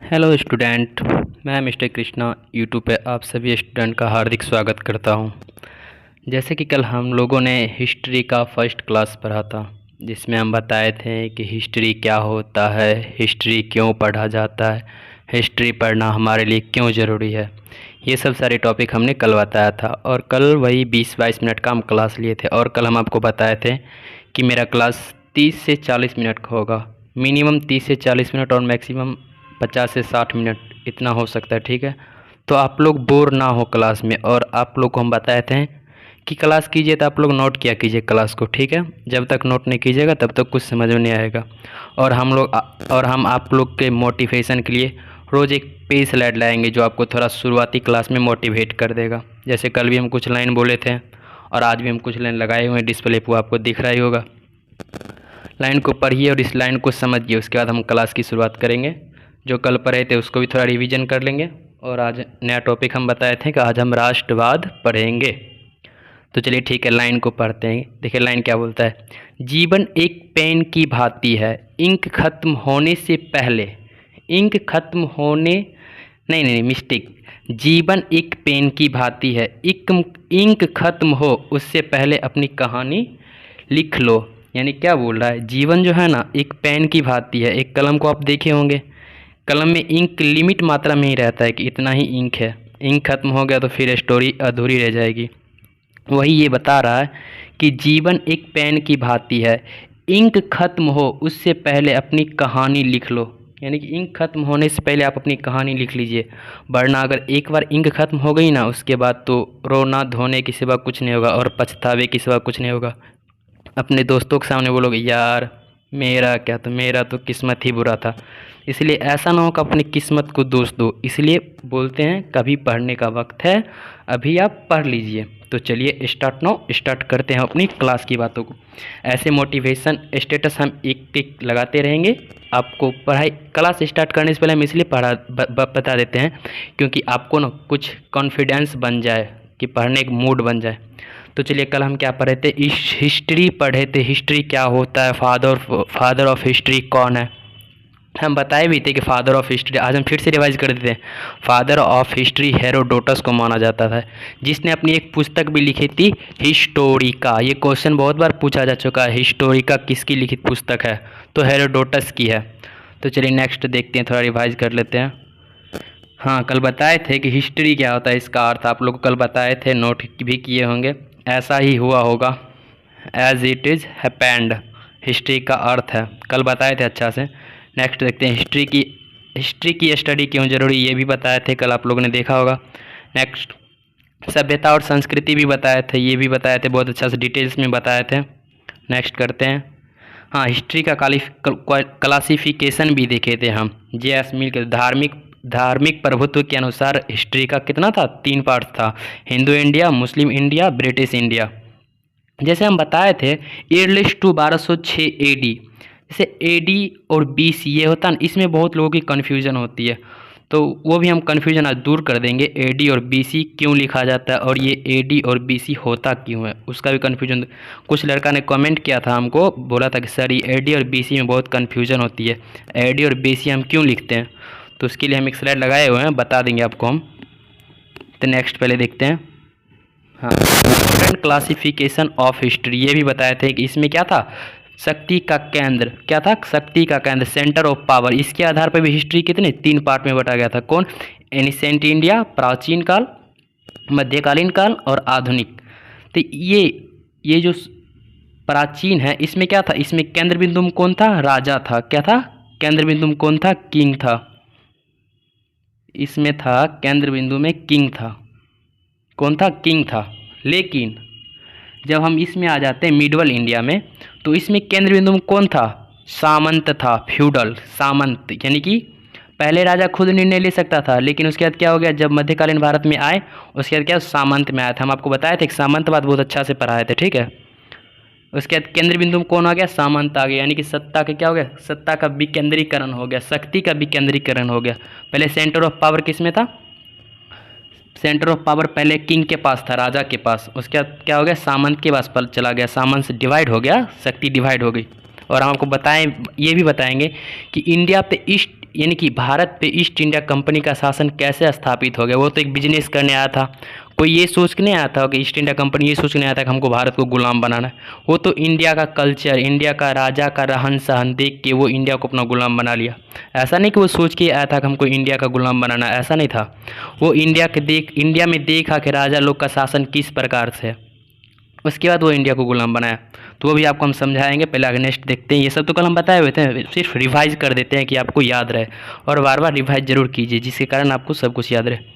Hello student. मैं mister Krishna YouTube पे आप सभी स्टूडेंट का हार्दिक स्वागत करता हूं। जैसे कि कल हम लोगों ने हिस्ट्री का फर्स्ट क्लास पढ़ा था, जिसमें हम बताए थे कि हिस्ट्री क्या होता है, हिस्ट्री क्यों पढ़ा जाता है, हिस्ट्री पढ़ना हमारे लिए क्यों ज़रूरी है। ये सब सारे टॉपिक हमने कल बताया था और कल वही 20-22 मिनट का हम क्लास लिए थे। और कल हम आपको बताए थे कि मेरा क्लास 30 से 40 मिनट का होगा, मिनिमम 30 से 40 मिनट और मैक्सिमम 50 से 60 मिनट इतना हो सकता है। ठीक है, तो आप लोग बोर ना हो क्लास में। और आप लोग को हम बताए थे कि क्लास कीजिए तो आप लोग नोट किया कीजिए क्लास को। ठीक है, जब तक नोट नहीं कीजिएगा तब तक कुछ समझ में नहीं आएगा। और हम आप लोग के मोटिवेशन के लिए रोज़ एक पेज स्लाइड लाएंगे जो आपको थोड़ा शुरुआती क्लास में मोटिवेट कर देगा। जैसे कल भी हम कुछ लाइन बोले थे और आज भी हम कुछ लाइन लगाए हुए हैं डिस्प्ले पर, आपको दिख रहा ही होगा। लाइन को पढ़िए और इस लाइन को समझिए, उसके बाद हम क्लास की शुरुआत करेंगे। जो कल पढ़े थे उसको भी थोड़ा रिवीजन कर लेंगे। और आज नया टॉपिक हम बताए थे कि आज हम राष्ट्रवाद पढ़ेंगे। तो चलिए ठीक है, लाइन को पढ़ते हैं। देखिए लाइन क्या बोलता है। जीवन एक पेन की भांति है, इंक खत्म होने से पहले, इंक खत्म होने नहीं नहीं मिस्टेक, जीवन एक पेन की भांति है, इंक खत्म हो उससे पहले अपनी कहानी लिख लो। यानी क्या बोल रहा है, जीवन जो है ना एक पेन की भांति है। एक कलम को आप देखे होंगे, कलम में इंक लिमिट मात्रा में ही रहता है कि इतना ही इंक है। इंक खत्म हो गया तो फिर स्टोरी अधूरी रह जाएगी। वही ये बता रहा है कि जीवन एक पेन की भांति है, इंक खत्म हो उससे पहले अपनी कहानी लिख लो। यानी कि इंक खत्म होने से पहले आप अपनी कहानी लिख लीजिए, वरना अगर एक बार इंक खत्म हो गई ना उसके बाद तो रोना धोने की सिवा कुछ नहीं होगा और पछतावे की सिवा कुछ नहीं होगा। अपने दोस्तों के सामने बोलोगे यार मेरा क्या, तो मेरा तो किस्मत ही बुरा था। इसलिए ऐसा ना हो कि अपनी किस्मत को दोष दो। इसलिए बोलते हैं कभी पढ़ने का वक्त है, अभी आप पढ़ लीजिए। तो चलिए स्टार्ट करते हैं अपनी क्लास की बातों को। ऐसे मोटिवेशन स्टेटस हम एक एक लगाते रहेंगे। आपको पढ़ाई क्लास स्टार्ट करने से पहले हम इसलिए बता देते हैं क्योंकि आपको ना कुछ कॉन्फिडेंस बन जाए, कि पढ़ने का मूड बन जाए। तो चलिए कल हम क्या पढ़े थे, हिस्ट्री पढ़े थे। हिस्ट्री क्या होता है, फादर ऑफ हिस्ट्री कौन है, हम बताए भी थे कि फादर ऑफ हिस्ट्री, आज हम फिर से रिवाइज कर देते हैं। फादर ऑफ हिस्ट्री हेरोडोटस को माना जाता था, जिसने अपनी एक पुस्तक भी लिखी थी हिस्टोरिका। ये क्वेश्चन बहुत बार पूछा जा चुका है, हिस्टोरिका किसकी लिखित पुस्तक है, तो हेरोडोटस की है। तो चलिए नेक्स्ट देखते हैं, थोड़ा रिवाइज कर लेते हैं। हाँ, कल बताए थे कि हिस्ट्री क्या होता है, इसका अर्थ आप लोग को कल बताए थे, नोट भी किए होंगे। ऐसा ही हुआ होगा, as it is happened, history का अर्थ है, कल बताए थे अच्छा से। नेक्स्ट देखते हैं, हिस्ट्री की स्टडी क्यों ज़रूरी, ये भी बताए थे, कल आप लोगों ने देखा होगा। नेक्स्ट सभ्यता और संस्कृति भी बताए थे, ये भी बताए थे, बहुत अच्छा से डिटेल्स में बताए थे। नेक्स्ट करते हैं, हाँ हिस्ट्री का क्लासिफिकेशन भी देखे थे हम, जे.एस. मिल के धार्मिक प्रभुत्व के अनुसार हिस्ट्री का कितना था, 3 पार्ट था, हिंदू इंडिया, मुस्लिम इंडिया, ब्रिटिश इंडिया। जैसे हम बताए थे ईयरलिस्ट टू 1206 AD, जैसे AD और BC ये होता है ना, इसमें बहुत लोगों की कन्फ्यूज़न होती है, तो वो भी हम कन्फ्यूजन आज दूर कर देंगे। AD और BC क्यों लिखा जाता है और ये AD और BC होता क्यों है, उसका भी कन्फ्यूजन। कुछ लड़का ने कमेंट किया था, हमको बोला था कि सर ये AD और BC में बहुत कन्फ्यूजन होती है, AD और BC हम क्यों लिखते हैं, तो उसके लिए हम एक स्लाइड लगाए हुए हैं, बता देंगे आपको हम। तो नेक्स्ट पहले देखते हैं, हाँ इम्पोर्टेंट क्लासिफिकेशन ऑफ हिस्ट्री, ये भी बताए थे कि इसमें क्या था, शक्ति का केंद्र, क्या था, शक्ति का केंद्र, सेंटर ऑफ पावर। इसके आधार पर भी हिस्ट्री कितने 3 पार्ट में बटा गया था, कौन, एनिसेंट इंडिया, प्राचीन काल, मध्यकालीन काल और आधुनिक। तो ये जो प्राचीन है इसमें क्या था, इसमें केंद्र बिंदु में कौन था, राजा था, क्या था, केंद्र बिंदु में कौन था, किंग था। इसमें था केंद्र बिंदु में किंग था, कौन था, किंग था। लेकिन जब हम इसमें आ जाते हैं मिडवल इंडिया में, तो इसमें केंद्र बिंदु में कौन था, सामंत था, फ्यूडल सामंत। यानी कि पहले राजा खुद निर्णय ले सकता था, लेकिन उसके बाद क्या हो गया, जब मध्यकालीन भारत में आए उसके बाद क्या सामंत में आया था। हम आपको बताए थे कि सामंतवाद बहुत अच्छा से पढ़ाए थे, ठीक है। उसके बाद केंद्र बिंदु में कौन आ गया, सामंत आ गया, यानी कि सत्ता का क्या हो गया, सत्ता का विकेंद्रीकरण हो गया, शक्ति का विकेंद्रीकरण हो गया। पहले सेंटर ऑफ पावर किस में था, सेंटर ऑफ पावर पहले किंग के पास था, राजा के पास, उसके बाद क्या हो गया, सामंत के पास पर चला गया, सामंत से डिवाइड हो गया, शक्ति डिवाइड हो गई। और हम आपको बताएं, ये भी बताएंगे कि इंडिया पे यानी कि भारत पे ईस्ट इंडिया कंपनी का शासन कैसे स्थापित हो गया। वो तो एक बिजनेस करने आया था, कोई ये सोच के नहीं आया था कि ईस्ट इंडिया कंपनी ये सोच के नहीं आया था कि हमको भारत को गुलाम बनाना है। वो तो इंडिया का कल्चर, इंडिया का राजा का रहन सहन देख के वो इंडिया को अपना गुलाम बना लिया। ऐसा नहीं कि वो सोच के आया था कि हमको इंडिया का गुलाम बनाना, ऐसा नहीं था। वो इंडिया में देखा कि राजा लोग का शासन किस प्रकार से है, उसके बाद वो इंडिया को गुलाम बनाया। तो वो भी आपको हम समझाएंगे। पहले आगे नेक्स्ट देखते हैं। ये सब तो कल हम बताए हुए थे, सिर्फ रिवाइज कर देते हैं कि आपको याद रहे, और बार बार रिवाइज जरूर कीजिए जिसके कारण आपको सब कुछ याद रहे।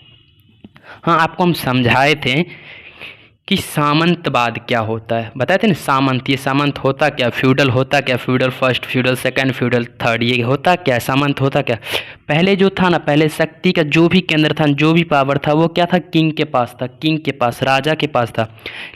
हाँ, आपको हम समझाए थे कि सामंतवाद क्या होता है, बताए थे ना। सामंत, ये सामंत होता क्या, फ्यूडल होता क्या, feudal first, feudal second, feudal third, ये होता क्या, सामंत होता क्या। पहले जो था ना, पहले शक्ति का जो भी केंद्र था, जो भी पावर था, वो क्या था, किंग के पास था, किंग के पास, राजा के पास था।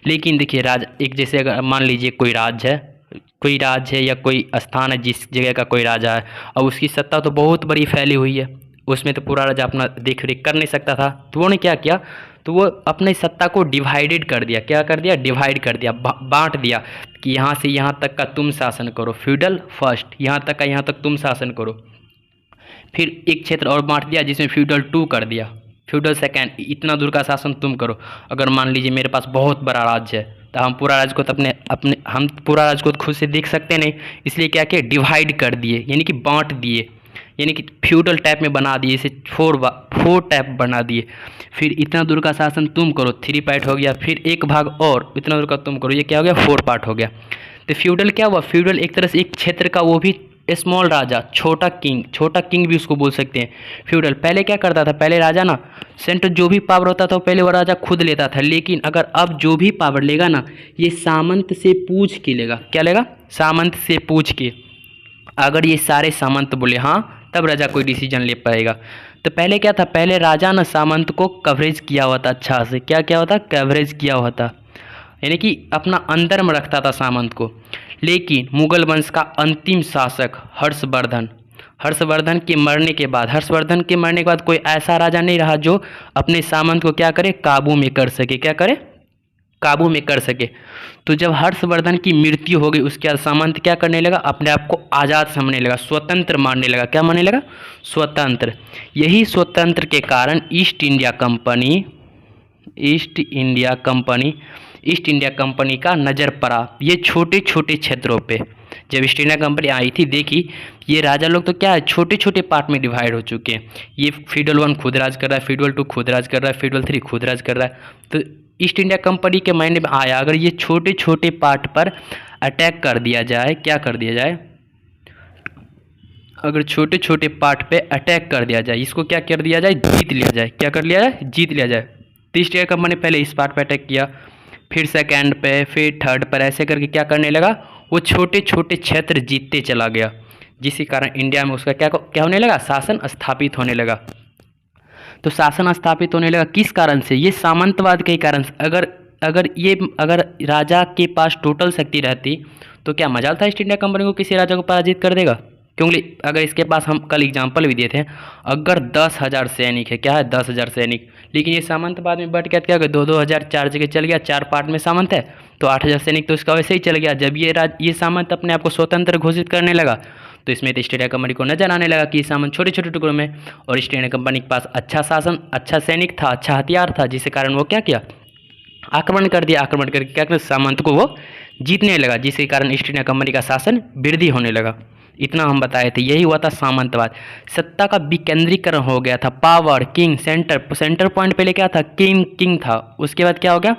लेकिन देखिए राजा एक, जैसे अगर मान लीजिए कोई राज्य है या कोई स्थान है जिस जगह का कोई राजा है, और उसकी सत्ता तो बहुत बड़ी फैली हुई है, उसमें तो पूरा राजा अपना देख रेख कर नहीं सकता था। तो वो ने क्या किया, तो वो अपनी सत्ता को डिवाइडेड कर दिया। क्या कर दिया, डिवाइड कर दिया, बांट दिया कि यहाँ से यहाँ तक का तुम शासन करो, फ्यूडल फर्स्ट, यहाँ तक का यहाँ तक तुम शासन करो। फिर एक क्षेत्र और बांट दिया जिसमें फ्यूडल टू कर दिया, फ्यूडल सेकेंड, इतना दूर का शासन तुम करो। अगर मान लीजिए मेरे पास बहुत बड़ा राज्य है, तो हम पूरा राज्य को तो हम पूरा राज्य को तो खुद से देख सकते नहीं, इसलिए क्या किया, डिवाइड कर दिए, यानी कि बांट दिए, यानी कि फ्यूडल टाइप में बना दिए, इसे फोर टाइप बना दिए। फिर इतना दूर का शासन तुम करो, 3 पार्ट हो गया। फिर एक भाग और इतना दूर का तुम करो, ये क्या हो गया, 4 पार्ट हो गया। तो फ्यूडल क्या हुआ, फ्यूडल एक तरह से एक क्षेत्र का, वो भी स्मॉल राजा, छोटा किंग भी उसको बोल सकते हैं फ्यूडल। पहले क्या करता था, पहले राजा ना सेंटर जो भी पावर होता था पहले वो राजा खुद लेता था, लेकिन अगर अब जो भी पावर लेगा ना, ये सामंत से पूछ के लेगा। क्या लेगा, सामंत से पूछ के। अगर ये सारे सामंत बोले हाँ, तब राजा कोई डिसीजन ले पाएगा। तो पहले क्या था, पहले राजा ना सामंत को कवरेज किया हुआ था अच्छा से। क्या क्या होता, कवरेज किया हुआ था, यानी कि अपना अंदर में रखता था सामंत को। लेकिन मुगल वंश का अंतिम शासक हर्षवर्धन के मरने के बाद कोई ऐसा राजा नहीं रहा जो अपने सामंत को क्या करे, काबू में कर सके। क्या करे, काबू में कर सके। तो जब हर्षवर्धन की मृत्यु हो गई, उसके बाद सामंत क्या करने लगा, अपने आप को आज़ाद समझने लगा, स्वतंत्र मानने लगा। क्या मानने लगा, स्वतंत्र। यही स्वतंत्र के कारण ईस्ट इंडिया कंपनी का नज़र पड़ा ये छोटे छोटे क्षेत्रों पे। जब ईस्ट इंडिया कंपनी आई थी, देखी ये राजा लोग तो क्या है, छोटे छोटे पार्ट में डिवाइड हो चुके हैं। ये फ्यूडल 1 खुद राज कर रहा है, फ्यूडल 2 खुद राज कर रहा है, फ्यूडल 3 खुद राज कर रहा है। तो ईस्ट इंडिया कंपनी के माइंड में आया, अगर ये छोटे छोटे पार्ट पर अटैक कर दिया जाए, क्या कर दिया जाए, अगर छोटे छोटे पार्ट पे अटैक कर दिया जाए, इसको क्या कर दिया जाए, जीत लिया जाए। क्या कर लिया जाए, जीत लिया जाए। तो ईस्ट इंडिया कंपनी पहले इस पार्ट पे अटैक किया, फिर सेकंड पे, फिर थर्ड पर, ऐसे करके क्या करने लगा, वो छोटे छोटे क्षेत्र जीतते चला गया, जिसके कारण इंडिया में उसका क्या होने लगा, शासन स्थापित होने लगा। तो शासन स्थापित होने लगा किस कारण से, ये सामंतवाद के कारण से। अगर राजा के पास टोटल शक्ति रहती तो क्या मजाल था ईस्ट इंडिया कंपनी को किसी राजा को पराजित कर देगा। क्योंकि अगर इसके पास, हम कल एग्जाम्पल भी दिए थे, अगर 10,000 सैनिक है, क्या है 10,000 सैनिक, लेकिन ये सामंतवाद में बढ़ गया, क्या 2-2 4 जगह चल गया, 4 पार्ट में सामंत है, तो 8,000 सैनिक तो इसका वैसे ही चल गया। जब ये सामंत अपने आप को स्वतंत्र घोषित करने लगा, तो इसमें तो ईस्ट इंडिया कंपनी को नजर आने लगा कि ये सामंत छोटे छोटे टुकड़ों में, और ईस्ट इंडिया कंपनी के पास अच्छा शासन, अच्छा सैनिक था, अच्छा हथियार था, जिसके कारण वो क्या किया, आक्रमण कर दिया। आक्रमण करके क्या कर, सामंत को वो जीतने लगा, जिसके कारण ईस्ट इंडिया कंपनी का शासन वृद्धि होने लगा। इतना हम बताए थे, यही हुआ था सामंतवाद। सत्ता का विकेंद्रीकरण हो गया था, पावर, किंग, सेंटर पॉइंट पहले क्या था, किंग था, उसके बाद क्या हो गया,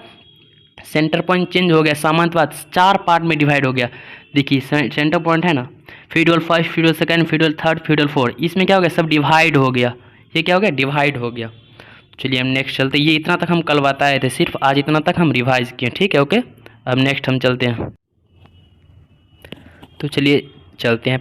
सेंटर पॉइंट चेंज हो गया, सामंतवाद 4 पार्ट में डिवाइड हो गया। देखिए सेंटर पॉइंट है ना, feudal first, feudal second, feudal third, feudal 4, इसमें क्या हो गया, सब डिवाइड हो गया। ये क्या हो गया, डिवाइड हो गया। चलिए हम नेक्स्ट चलते, ये इतना तक हम कल बताए थे, सिर्फ आज इतना तक हम रिवाइज किए, ठीक है, ओके। अब नेक्स्ट हम चलते हैं, तो चलिए चलते हैं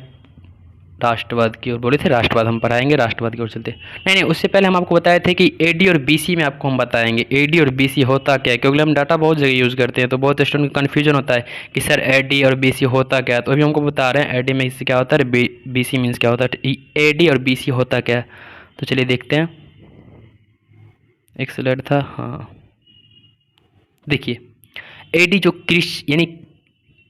राष्ट्रवाद की ओर। बोले थे राष्ट्रवाद हम पढ़ाएंगे, राष्ट्रवाद की ओर चलते। नहीं, उससे पहले हम आपको बताए थे कि एडी और बीसी में आपको हम बताएंगे एडी और बीसी होता क्या है, क्योंकि हम डाटा बहुत जगह यूज़ करते हैं, तो बहुत स्टूडेंट को कन्फ्यूजन होता है कि सर एडी और बीसी होता क्या है। तो अभी हमको बता रहे हैं एडी में इससे क्या होता है, बीसी मीन्स क्या होता है, एडी और बीसी होता क्या है। तो चलिए देखते हैं, एक स्लाइड था, हाँ देखिए एडी जो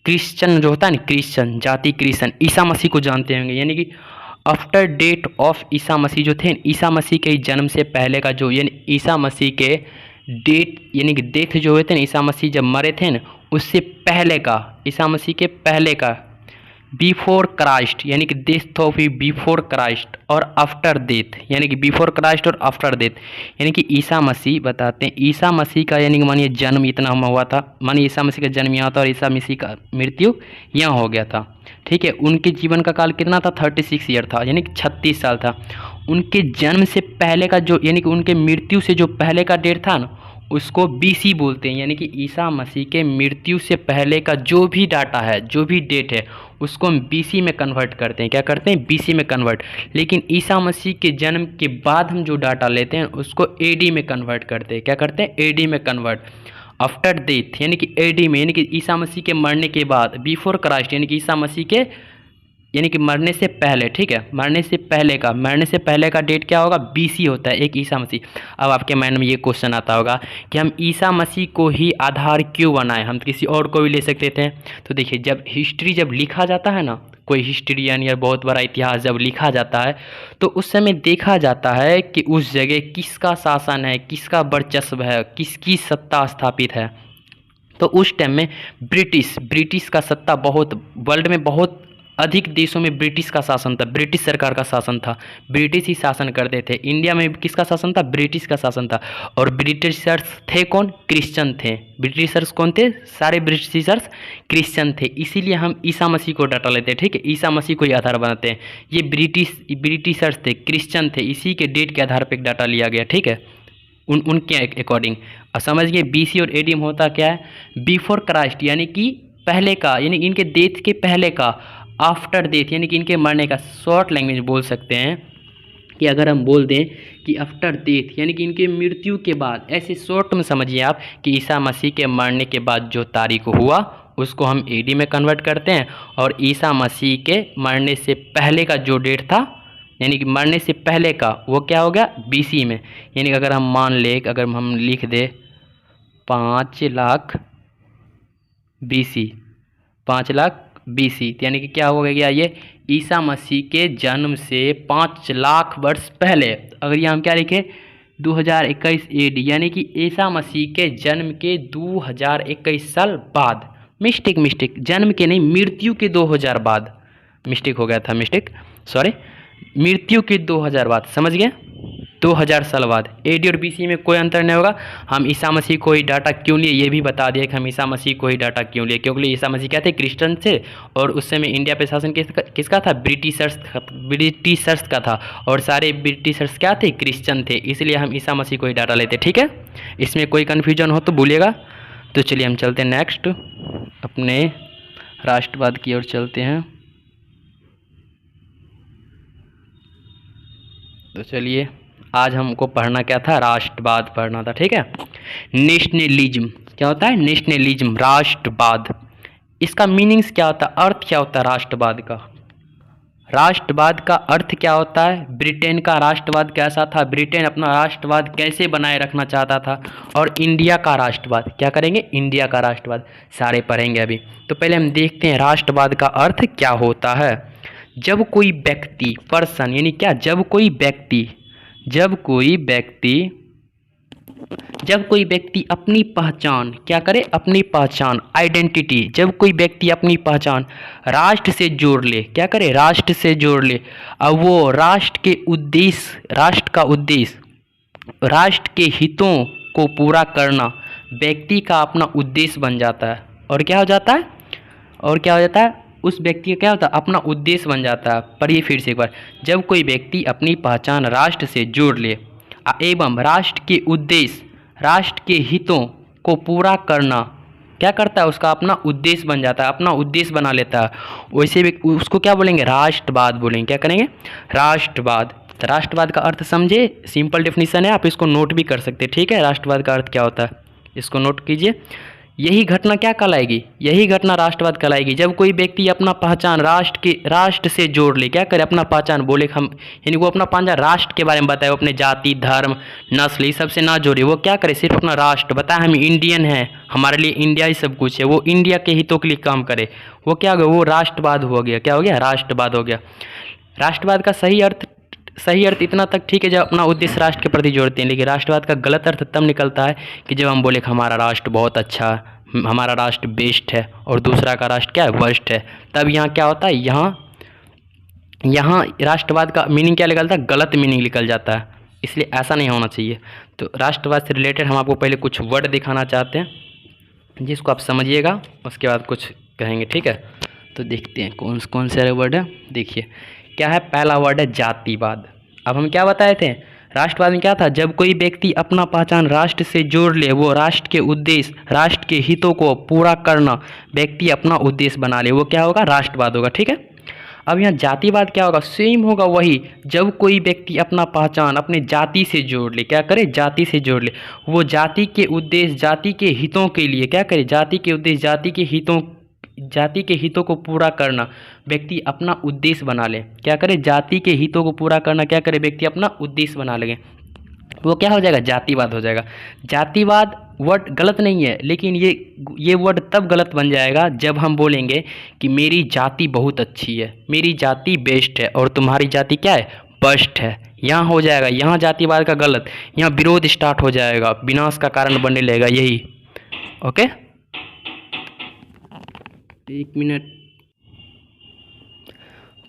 क्रिश्चियन जो होता है ना, क्रिश्चियन जाति, क्रिश्चियन ईसा मसीह को जानते होंगे, यानी कि after date of Isa Masih जो थे, ईसा मसीह के जन्म से पहले का जो, यानी ईसा मसीह के डेट यानी कि डेथ जो हुए थे ना, ईसा मसीह जब मरे थे ना उससे पहले का, ईसा मसीह के पहले का, बिफोर क्राइस्ट यानी कि डेथ ऑफ बिफोर क्राइस्ट, और आफ्टर डेथ यानी कि बिफोर क्राइस्ट और आफ्टर डेथ, यानी कि ईसा मसीह बताते हैं ईसा मसीह का यानी कि मानिए जन्म इतना हुआ था, मानिए ईसा मसीह का जन्म यहाँ था और ईसा मसीह का मृत्यु यहाँ हो गया था। ठीक है, उनके जीवन का काल कितना था? 36 ईयर था, यानी कि 36 साल था। उनके जन्म से पहले का जो, यानी कि उनके मृत्यु से जो पहले का डेट था ना उसको बीसी बोलते हैं, यानी कि ईसा मसीह के मृत्यु से पहले का जो भी डाटा है, जो भी डेट है उसको हम बीसी में कन्वर्ट करते हैं। क्या करते हैं? बीसी में कन्वर्ट। लेकिन ईसा मसीह के जन्म के बाद हम जो डाटा लेते हैं उसको एडी में कन्वर्ट करते हैं। क्या करते हैं? एडी में कन्वर्ट। आफ्टर डेथ यानी कि एडी में, यानी कि ईसा मसीह के मरने के बाद, बिफोर क्राइस्ट यानी कि ईसा मसीह के यानी कि मरने से पहले। ठीक है, मरने से पहले का डेट क्या होगा? बीसी होता है एक ईसा मसीह। अब आपके माइंड में ये क्वेश्चन आता होगा कि हम ईसा मसीह को ही आधार क्यों बनाए, हम किसी और को भी ले सकते थे। तो देखिए, जब हिस्ट्री जब लिखा जाता है ना, कोई हिस्ट्रियन या बहुत बड़ा इतिहास जब लिखा जाता है तो उस समय देखा जाता है कि उस जगह किसका शासन है, किसका वर्चस्व है, किसकी सत्ता स्थापित है। तो उस टाइम में ब्रिटिश का सत्ता बहुत, वर्ल्ड में बहुत अधिक देशों में ब्रिटिश का शासन था, ब्रिटिश सरकार का शासन था, ब्रिटिश ही शासन करते थे। इंडिया में किसका शासन था? ब्रिटिश का शासन था। और ब्रिटिशर्स थे कौन? क्रिश्चियन थे। ब्रिटिशर्स कौन थे? सारे ब्रिटिशर्स क्रिश्चियन थे। इसीलिए हम ईसा मसीह को डाटा लेते हैं। ठीक है, ईसा मसीह को ही आधार बनाते हैं। ये ब्रिटिशर्स थे, क्रिश्चियन थे, इसी के डेट के आधार पर एक डाटा लिया गया। ठीक है, उनके अकॉर्डिंग। अब समझिए बीसी और एडी में होता क्या है? बिफोर क्राइस्ट यानी कि पहले का, यानी इनके डेथ के पहले का, आफ्टर डेथ यानी कि इनके मरने का। शॉर्ट लैंग्वेज बोल सकते हैं कि अगर हम बोल दें कि आफ्टर डेथ यानी कि इनके मृत्यु के बाद, ऐसे शॉर्ट में समझिए आप कि ईसा मसीह के मरने के बाद जो तारीख हुआ उसको हम एडी में कन्वर्ट करते हैं, और ईसा मसीह के मरने से पहले का जो डेट था यानी कि मरने से पहले का वो क्या हो गया? बीसी में। यानी कि अगर हम मान लें, अगर हम लिख दें 5 लाख बीसी, 5 लाख बीसी, यानी कि क्या हो गया? ये ईसा मसीह के जन्म से 5 लाख वर्ष पहले। अगर ये हम क्या लिखे? 2021 एडी, यानी कि ईसा मसीह के जन्म के 2021 साल बाद। मिस्टेक, जन्म के नहीं, मृत्यु के 2000 बाद। मिस्टेक हो गया था, सॉरी, मृत्यु के 2000 बाद। समझ गए? 2000 साल बाद। एडी और बीसी में कोई अंतर नहीं होगा। हम ईसा मसीह को ही डाटा क्यों लिए ये भी बता दिया कि हम ईसा मसीह को ही डाटा क्यों लिए, क्योंकि ईसा मसीह क्या थे? क्रिश्चियन थे, और उस समय इंडिया पे शासन किसका था? ब्रिटिशर्स का था, और सारे ब्रिटिशर्स क्या थे? क्रिश्चियन थे। इसलिए हम ईसा मसीह को ही डाटा लेते। ठीक है, इसमें कोई कन्फ्यूजन हो तो बोलिएगा। तो चलिए हम चलते हैं नेक्स्ट, अपने राष्ट्रवाद की ओर चलते हैं। तो चलिए, आज हमको पढ़ना क्या था? राष्ट्रवाद पढ़ना था। ठीक है, नेशनलिज्म क्या होता है? नेशनलिज्म, राष्ट्रवाद। इसका मीनिंग्स क्या होता है? अर्थ क्या होता है राष्ट्रवाद का? राष्ट्रवाद का अर्थ क्या होता है? ब्रिटेन का राष्ट्रवाद कैसा था? ब्रिटेन अपना राष्ट्रवाद कैसे बनाए रखना चाहता था? और इंडिया का राष्ट्रवाद, क्या करेंगे? इंडिया का राष्ट्रवाद सारे पढ़ेंगे अभी। तो पहले हम देखते हैं राष्ट्रवाद का अर्थ क्या होता है। जब कोई व्यक्ति, पर्सन यानी क्या? जब कोई व्यक्ति अपनी पहचान क्या करे? अपनी पहचान, आइडेंटिटी। जब कोई व्यक्ति अपनी पहचान राष्ट्र से जोड़ ले, क्या करे? राष्ट्र से जोड़ ले। अब वो राष्ट्र के उद्देश्य, राष्ट्र का उद्देश्य, राष्ट्र के हितों को पूरा करना व्यक्ति का अपना उद्देश्य बन जाता है। और क्या हो जाता है? उस व्यक्ति का क्या होता है? अपना उद्देश्य बन जाता है। पढ़िए फिर से एक बार। जब कोई व्यक्ति अपनी पहचान राष्ट्र से जोड़ ले एवं राष्ट्र के उद्देश्य, राष्ट्र के हितों को पूरा करना क्या करता है? उसका अपना उद्देश्य बन जाता है, अपना उद्देश्य बना लेता है। वैसे भी उसको क्या बोलेंगे? राष्ट्रवाद बोलेंगे। क्या करेंगे? राष्ट्रवाद। तो राष्ट्रवाद का अर्थ समझे, सिंपल डेफिनेशन है, आप इसको नोट भी कर सकते हैं। ठीक है, राष्ट्रवाद का अर्थ क्या होता है इसको नोट कीजिए। यही घटना क्या कहलाएगी? यही घटना राष्ट्रवाद कहलाएगी। जब कोई व्यक्ति अपना पहचान राष्ट्र से जोड़ ले, क्या करे? अपना पहचान बोले हम, यानी वो अपना पहचान राष्ट्र के बारे में बताए, वो अपने जाति, धर्म, नस्ल सब से ना जोड़े। वो क्या करे? सिर्फ अपना राष्ट्र बताए, हम इंडियन हैं, हमारे लिए इंडिया ही सब कुछ है। वो इंडिया के हितों के लिए काम करे। वो क्या हो गया? वो राष्ट्रवाद हो गया। क्या हो गया? राष्ट्रवाद हो गया। राष्ट्रवाद का सही अर्थ इतना तक ठीक है जब अपना उद्देश्य राष्ट्र के प्रति जोड़ते हैं, लेकिन राष्ट्रवाद का गलत अर्थ तब निकलता है कि जब हम बोले कि हमारा राष्ट्र बहुत अच्छा, हमारा राष्ट्र बेस्ट है और दूसरा का राष्ट्र क्या है, वर्स्ट है। तब यहाँ क्या होता है, यहाँ राष्ट्रवाद का मीनिंग क्या निकलता है, गलत मीनिंग निकल जाता है। इसलिए ऐसा नहीं होना चाहिए। तो राष्ट्रवाद से रिलेटेड हम आपको पहले कुछ वर्ड दिखाना चाहते हैं जिसको आप समझिएगा, उसके बाद कुछ कहेंगे, ठीक है। तो देखते हैं कौन से वर्ड है। देखिए क्या है, पहला वर्ड है जातिवाद। अब हम क्या बताए थे, राष्ट्रवाद में क्या था, जब कोई व्यक्ति अपना पहचान राष्ट्र से जोड़ ले, वो राष्ट्र के उद्देश्य, राष्ट्र के हितों को पूरा करना व्यक्ति अपना उद्देश्य बना ले, वो क्या होगा, राष्ट्रवाद होगा, ठीक है। अब यहाँ जातिवाद क्या होगा, सेम होगा वही, जब कोई व्यक्ति अपना पहचान अपने जाति से जोड़ ले, क्या करे, जाति से जोड़ ले, वो जाति के उद्देश्य, जाति के हितों के लिए क्या करे, जाति के उद्देश्य, जाति के हितों को पूरा करना व्यक्ति अपना उद्देश्य बना ले, क्या करे, जाति के हितों को पूरा करना क्या करे, व्यक्ति अपना उद्देश्य बना लगे, वो क्या हो जाएगा, जातिवाद हो जाएगा। जातिवाद वर्ड गलत नहीं है, लेकिन ये वर्ड तब गलत बन जाएगा जब हम बोलेंगे कि मेरी जाति बहुत अच्छी है, मेरी जाति बेस्ट है और तुम्हारी जाति क्या है, वर्स्ट है। यहाँ हो जाएगा, यहाँ जातिवाद का गलत, यहाँ विरोध स्टार्ट हो जाएगा, विनाश का कारण बनने लगेगा यही। ओके, एक मिनट।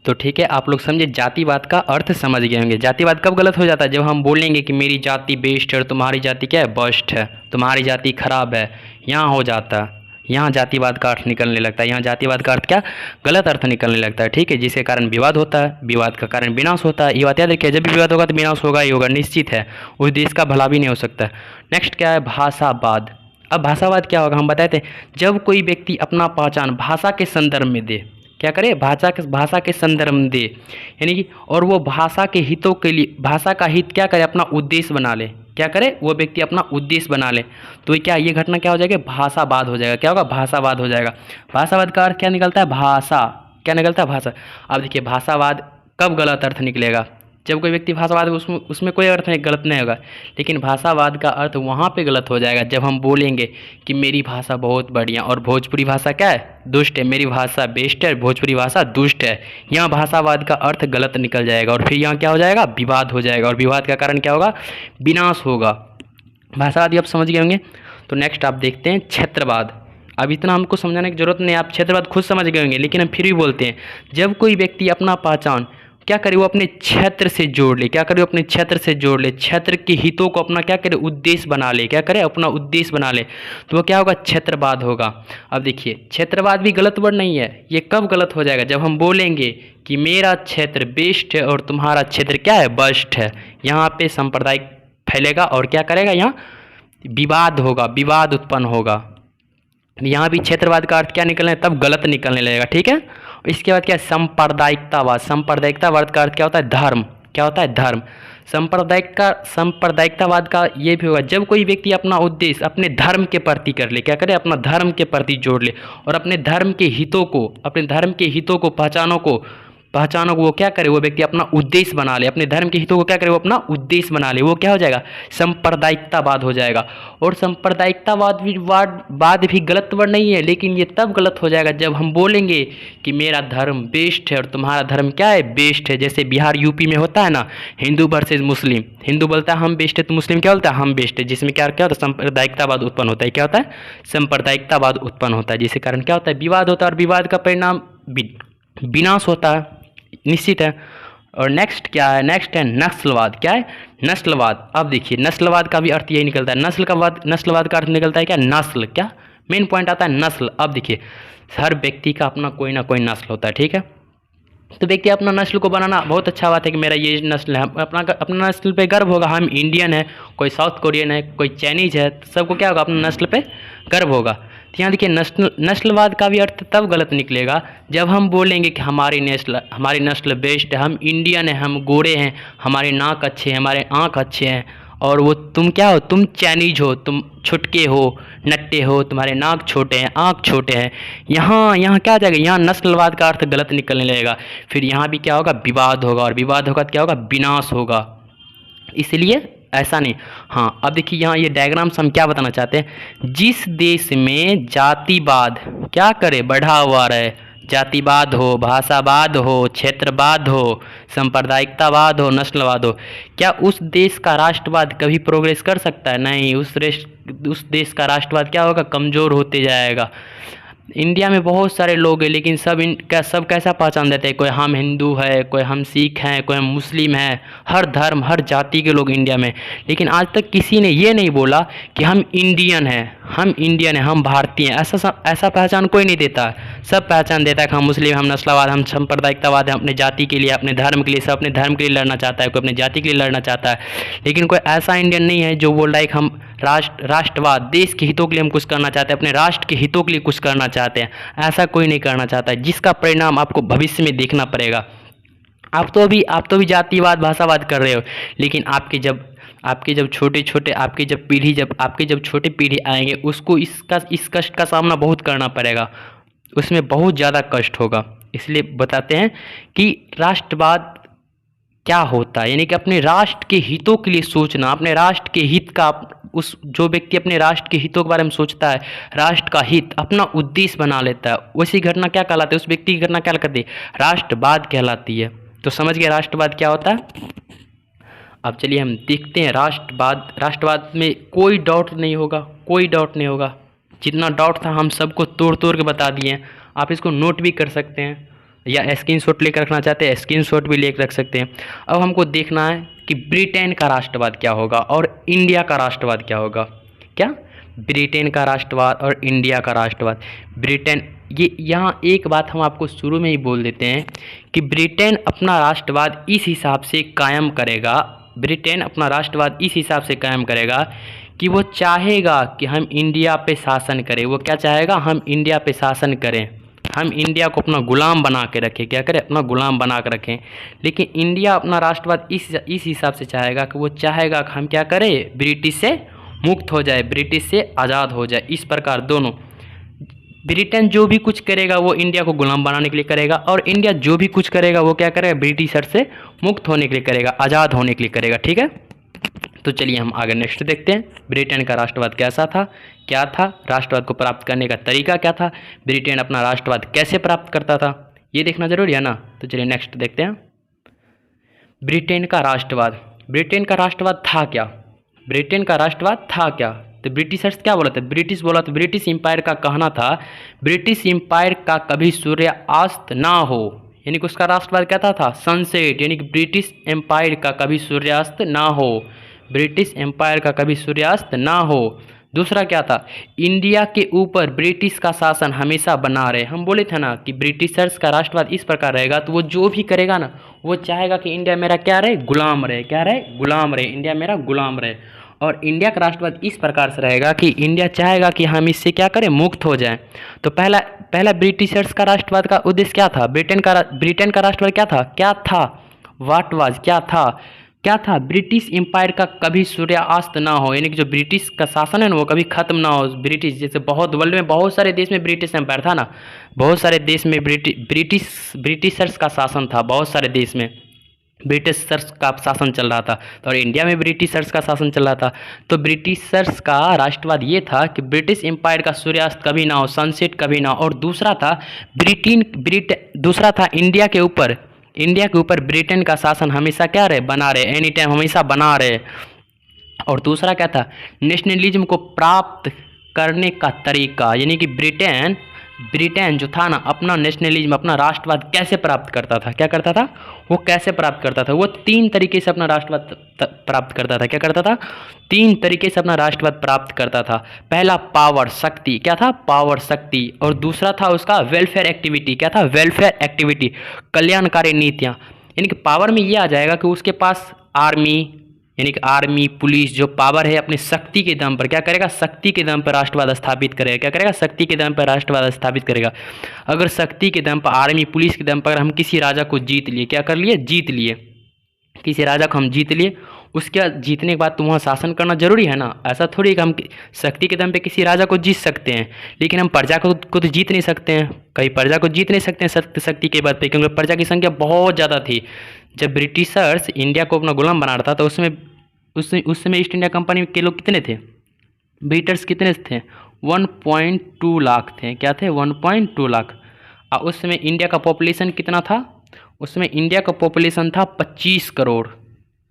तो ठीक है, आप लोग समझे, जातिवाद का अर्थ समझ गए होंगे। जातिवाद कब गलत हो जाता है, जब हम बोलेंगे कि मेरी जाति बेस्ट है और तुम्हारी जाति क्या है, वर्स्ट है, तुम्हारी जाति खराब है, यहाँ हो जाता है, यहाँ जातिवाद का अर्थ निकलने लगता है, यहाँ जातिवाद का अर्थ क्या, गलत अर्थ निकलने लगता है, ठीक है, जिसके कारण विवाद होता है, विवाद का कारण विनाश होता है। ये बात याद रखिए, जब भी विवाद होगा तो विनाश होगा ही होगा, निश्चित है, उस देश का भला भी नहीं हो सकता। नेक्स्ट क्या है, भाषावाद। अब भाषावाद क्या होगा, हम बताए थे, जब कोई व्यक्ति अपना पहचान भाषा के संदर्भ में दे, क्या करे, भाषा के संदर्भ में दे, यानी कि और वो भाषा के हितों के लिए, भाषा का हित क्या करे, अपना उद्देश्य बना ले, क्या करे, वो व्यक्ति अपना उद्देश्य बना ले, तो क्या ये घटना क्या हो जाएगी, भाषावाद हो जाएगा। क्या होगा, भाषावाद हो जाएगा। भाषावाद का अर्थ क्या निकलता है, भाषा, क्या निकलता है, भाषा। अब देखिए भाषावाद कब गलत अर्थ निकलेगा, जब कोई व्यक्ति भाषावाद, उसमें कोई अर्थ नहीं, गलत नहीं होगा, लेकिन भाषावाद का अर्थ वहाँ पे गलत हो जाएगा जब हम बोलेंगे कि मेरी भाषा बहुत बढ़िया और भोजपुरी भाषा क्या है, दुष्ट है, मेरी भाषा बेस्ट है, भोजपुरी भाषा दुष्ट है। यहाँ भाषावाद का अर्थ गलत निकल जाएगा और फिर यहाँ क्या हो जाएगा, विवाद हो जाएगा, और विवाद का कारण क्या होगा, विनाश होगा। भाषावाद आप समझ गए होंगे। तो नेक्स्ट आप देखते हैं क्षेत्रवाद। अब इतना हमको समझाने की जरूरत नहीं, आप क्षेत्रवाद खुद समझ गए होंगे, लेकिन हम फिर भी बोलते हैं, जब कोई व्यक्ति अपना पहचान क्या करे, वो अपने क्षेत्र से जोड़ ले, क्या करे, वो अपने क्षेत्र से जोड़ ले, क्षेत्र के हितों को अपना क्या करे, उद्देश्य बना ले, क्या करे, अपना उद्देश्य बना ले, तो वो क्या होगा, क्षेत्रवाद होगा। अब देखिए क्षेत्रवाद भी गलत वर्ड नहीं है, ये कब गलत हो जाएगा, जब हम बोलेंगे कि मेरा क्षेत्र बेस्ट है और तुम्हारा क्षेत्र क्या है, वर्स्ट है। यहाँ पे सांप्रदायिक फैलेगा और क्या करेगा, यहाँ विवाद होगा, विवाद उत्पन्न होगा। यहाँ भी क्षेत्रवाद का अर्थ क्या निकलने, तब गलत निकलने लगेगा, ठीक है। इसके बाद क्या है, सांप्रदायिकतावाद। सांप्रदायिकतावाद का अर्थ क्या होता है, धर्म, क्या होता है, धर्म। सांप्रदायिकतावाद का ये भी होगा, जब कोई व्यक्ति अपना उद्देश्य अपने धर्म के प्रति कर ले, क्या करे, अपना धर्म के प्रति जोड़ ले और अपने धर्म के हितों को, अपने धर्म के हितों को, पहचानों को वो क्या करे, वो व्यक्ति अपना उद्देश्य बना ले, अपने धर्म के हितों को क्या करे, वो अपना उद्देश्य बना ले, वो क्या हो जाएगा, सांप्रदायिकतावाद हो जाएगा। और सांप्रदायिकतावाद भी गलत वर्ड नहीं है, लेकिन ये तब गलत हो जाएगा जब हम बोलेंगे कि मेरा धर्म बेस्ट है और तुम्हारा धर्म क्या है, बेस्ट है। जैसे बिहार यूपी में होता है ना, हिंदू वर्सेज मुस्लिम, हिंदू बोलता है हम बेस्ट है तो मुस्लिम क्या बोलता है, हम बेस्ट है, जिसमें क्या होता है, सांप्रदायिकतावाद उत्पन्न होता है। क्या होता है, सांप्रदायिकतावाद उत्पन्न होता है, जिसके कारण क्या होता है, विवाद होता है और विवाद का परिणाम विनाश होता है, निश्चित है। और नेक्स्ट क्या है, नेक्स्ट है नस्लवाद। क्या है, नस्लवाद। अब देखिए नस्लवाद का भी अर्थ यही निकलता है, नस्लवाद का अर्थ निकलता है क्या, नस्ल, क्या मेन पॉइंट आता है, नस्ल। अब देखिए हर व्यक्ति का अपना कोई ना कोई नस्ल होता है, ठीक है। तो व्यक्ति अपना नस्ल को बनाना बहुत अच्छा बात है कि मेरा ये नस्ल है, अपना नस्ल पे गर्व होगा, हम इंडियन है, कोई साउथ कोरियन है, कोई चाइनीज है, सबको क्या होगा, अपना नस्ल पे गर्व होगा। तो यहाँ देखिए नस्लवाद का भी अर्थ तब गलत निकलेगा जब हम बोलेंगे कि हमारी नस्ल बेस्ट है, हम इंडियन है, हम गोरे हैं, हमारे नाक अच्छे हैं, हमारे आँख अच्छे हैं, और वो तुम क्या हो, तुम चाइनीज हो, तुम छुटके हो, नट्टे हो, तुम्हारे नाक छोटे हैं, आँख छोटे हैं। यहाँ क्या आ जाएगा, यहाँ नस्लवाद का अर्थ गलत निकलने लगेगा। फिर यहाँ भी क्या होगा, विवाद होगा, और विवाद होगा तो क्या होगा, विनाश होगा। इसलिए ऐसा नहीं। हाँ, अब देखिए यहाँ ये डायग्राम्स हम क्या बताना चाहते हैं, जिस देश में जातिवाद क्या करे, बढ़ा हुआ रहे, जातिवाद हो, भाषावाद हो, क्षेत्रवाद हो, सांप्रदायिकतावाद हो, नस्लवाद हो, क्या उस देश का राष्ट्रवाद कभी प्रोग्रेस कर सकता है? नहीं। उस देश का राष्ट्रवाद क्या होगा? कमज़ोर होते जाएगा। इंडिया में बहुत सारे लोग हैं, लेकिन सब कैसा पहचान देते हैं? कोई हम हिंदू है, कोई हम सिख हैं, कोई हम मुस्लिम हैं, हर धर्म हर जाति के लोग इंडिया में। लेकिन आज तक किसी ने ये नहीं बोला कि हम इंडियन हैं, हम भारतीय हैं। ऐसा पहचान कोई नहीं देता। सब पहचान देता है कि हम मुस्लिम, हम नस्लवाद, हम सांप्रदायिकतावाद हैं, अपने जाति के लिए, अपने धर्म के लिए। सब अपने धर्म के लिए लड़ना चाहता है, कोई अपने जाति के लिए लड़ना चाहता है। लेकिन कोई ऐसा इंडियन नहीं है जो बोल रहा है कि हम राष्ट्रवाद, देश के हितों के लिए हम कुछ करना चाहते हैं, अपने राष्ट्र के हितों के लिए कुछ करना चाहते हैं। ऐसा कोई नहीं करना चाहता है, जिसका परिणाम आपको भविष्य में देखना पड़ेगा। आप तो अभी जातिवाद, भाषावाद कर रहे हो, लेकिन आपके जब छोटे पीढ़ी आएंगे, उसको इस कष्ट का सामना बहुत करना पड़ेगा। उसमें बहुत ज़्यादा कष्ट होगा। इसलिए बताते हैं कि राष्ट्रवाद क्या होता है, यानी कि अपने राष्ट्र के हितों के लिए सोचना, अपने राष्ट्र के हित का, जो व्यक्ति अपने राष्ट्र के हितों के बारे में सोचता है, राष्ट्र का हित अपना उद्देश्य बना लेता है, वैसी घटना क्या कहलाती है? उस व्यक्ति की घटना क्या कहलाती है? राष्ट्रवाद कहलाती है। तो समझ गए राष्ट्रवाद क्या होता है? अब चलिए हम देखते हैं राष्ट्रवाद में कोई डाउट नहीं होगा। जितना डाउट था हम सबको तोड़ के बता दिए। आप इसको नोट भी कर सकते हैं, या स्क्रीनशॉट लेकर रखना चाहते हैं, स्क्रीनशॉट भी लेकर रख सकते हैं। अब हमको देखना है कि ब्रिटेन का राष्ट्रवाद क्या होगा और इंडिया का राष्ट्रवाद क्या होगा। क्या? ब्रिटेन का राष्ट्रवाद और इंडिया का राष्ट्रवाद। यहाँ एक बात हम आपको शुरू में ही बोल देते हैं कि ब्रिटेन अपना राष्ट्रवाद इस हिसाब से कायम करेगा कि वो चाहेगा कि हम इंडिया पे शासन करें। वो क्या चाहेगा? हम इंडिया पे शासन करें, हम इंडिया को अपना गुलाम बना के रखें। क्या करें? अपना गुलाम बना के रखें। लेकिन इंडिया अपना राष्ट्रवाद इस हिसाब से चाहेगा कि वो चाहेगा कि हम क्या करें? ब्रिटिश से मुक्त हो जाए, ब्रिटिश से आज़ाद हो जाए। इस प्रकार दोनों, ब्रिटेन जो भी कुछ करेगा वो इंडिया को गुलाम बनाने के लिए करेगा, और इंडिया जो भी कुछ करेगा वो क्या करेगा? ब्रिटिशर से मुक्त होने के लिए करेगा, आज़ाद होने के लिए करेगा। ठीक है, तो चलिए हम आगे नेक्स्ट देखते हैं। ब्रिटेन का राष्ट्रवाद कैसा था, क्या था, राष्ट्रवाद को प्राप्त करने का तरीका क्या था, ब्रिटेन अपना राष्ट्रवाद कैसे प्राप्त करता था, ये देखना जरूरी है ना। तो चलिए नेक्स्ट देखते हैं। ब्रिटेन का राष्ट्रवाद था क्या? तो ब्रिटिशर्स क्या बोला था? ब्रिटिश एम्पायर का कहना था, ब्रिटिश एम्पायर का कभी सूर्यास्त ना हो, यानी कि उसका राष्ट्रवाद क्या था? सनसेट, यानी कि ब्रिटिश एम्पायर का कभी सूर्यास्त ना हो। दूसरा क्या था? इंडिया के ऊपर ब्रिटिश का शासन हमेशा बना रहे। हम बोले थे ना कि ब्रिटिशर्स का राष्ट्रवाद इस प्रकार रहेगा, तो वो जो भी करेगा ना, वो चाहेगा कि इंडिया मेरा क्या रहे? गुलाम रहे। क्या रहे? गुलाम रहे। इंडिया मेरा गुलाम रहे। और इंडिया का राष्ट्रवाद इस प्रकार से रहेगा कि इंडिया चाहेगा कि हम इससे क्या करें? मुक्त हो जाएं। तो पहला ब्रिटिशर्स का राष्ट्रवाद का उद्देश्य क्या था? ब्रिटेन का राष्ट्रवाद क्या था? व्हाट वाज, क्या था? ब्रिटिश एम्पायर का कभी सूर्यास्त ना हो, यानी कि जो ब्रिटिश का शासन है ना, वो कभी खत्म ना हो। ब्रिटिश जैसे वर्ल्ड में बहुत सारे देश में ब्रिटिश एम्पायर था ना, बहुत सारे देश में ब्रिटिशर्स का शासन था, बहुत सारे देश में ब्रिटिशर्स का शासन चल रहा था। तो और इंडिया में ब्रिटिशर्स का शासन चल रहा था। तो ब्रिटिशर्स का राष्ट्रवाद ये था कि ब्रिटिश एम्पायर का सूर्यास्त कभी ना हो, सनसेट कभी ना हो। और दूसरा था इंडिया के ऊपर ब्रिटेन का शासन हमेशा क्या रहे? बना रहे, एनी टाइम हमेशा बना रहे। और दूसरा क्या था? नेशनलिज्म को प्राप्त करने का तरीका, यानी कि ब्रिटेन जो था ना, अपना नेशनलिज्म, अपना राष्ट्रवाद कैसे प्राप्त करता था? क्या करता था? वो कैसे प्राप्त करता था? वो 3 तरीके से अपना राष्ट्रवाद प्राप्त करता था। क्या करता था? 3 तरीके से अपना राष्ट्रवाद प्राप्त करता था। पहला पावर, शक्ति। क्या था? पावर, शक्ति। और दूसरा था उसका वेलफेयर एक्टिविटी। क्या था? वेलफेयर एक्टिविटी, कल्याणकारी नीतियाँ। यानी कि पावर में ये आ जाएगा कि उसके पास यानी कि आर्मी, पुलिस जो पावर है, अपनी शक्ति के दम पर क्या करेगा? शक्ति के दम पर राष्ट्रवाद स्थापित करेगा। क्या करेगा? शक्ति के दम पर राष्ट्रवाद स्थापित करेगा। अगर शक्ति के दम पर, आर्मी पुलिस के दम पर हम किसी राजा को जीत लिए, क्या कर लिए? जीत लिए। किसी राजा को हम जीत लिए, उसके बाद जीतने के बाद तो वहाँ शासन करना जरूरी है ना। ऐसा थोड़ी है कि हम शक्ति के दम पे किसी राजा को जीत सकते हैं, लेकिन हम प्रजा को तो जीत नहीं सकते हैं। कई प्रजा को जीत नहीं सकते हैं शक्ति के बल पे, क्योंकि प्रजा की संख्या बहुत ज़्यादा थी। जब ब्रिटिशर्स इंडिया को अपना गुलाम बना रहा था, तो उस समय ईस्ट इंडिया कंपनी के लोग कितने थे? ब्रिटिशर्स कितने थे? 1.2 लाख थे। क्या थे? 1.2 लाख। और उस समय इंडिया का पॉपुलेशन कितना था? उस समय इंडिया का पॉपुलेशन था 25 करोड़।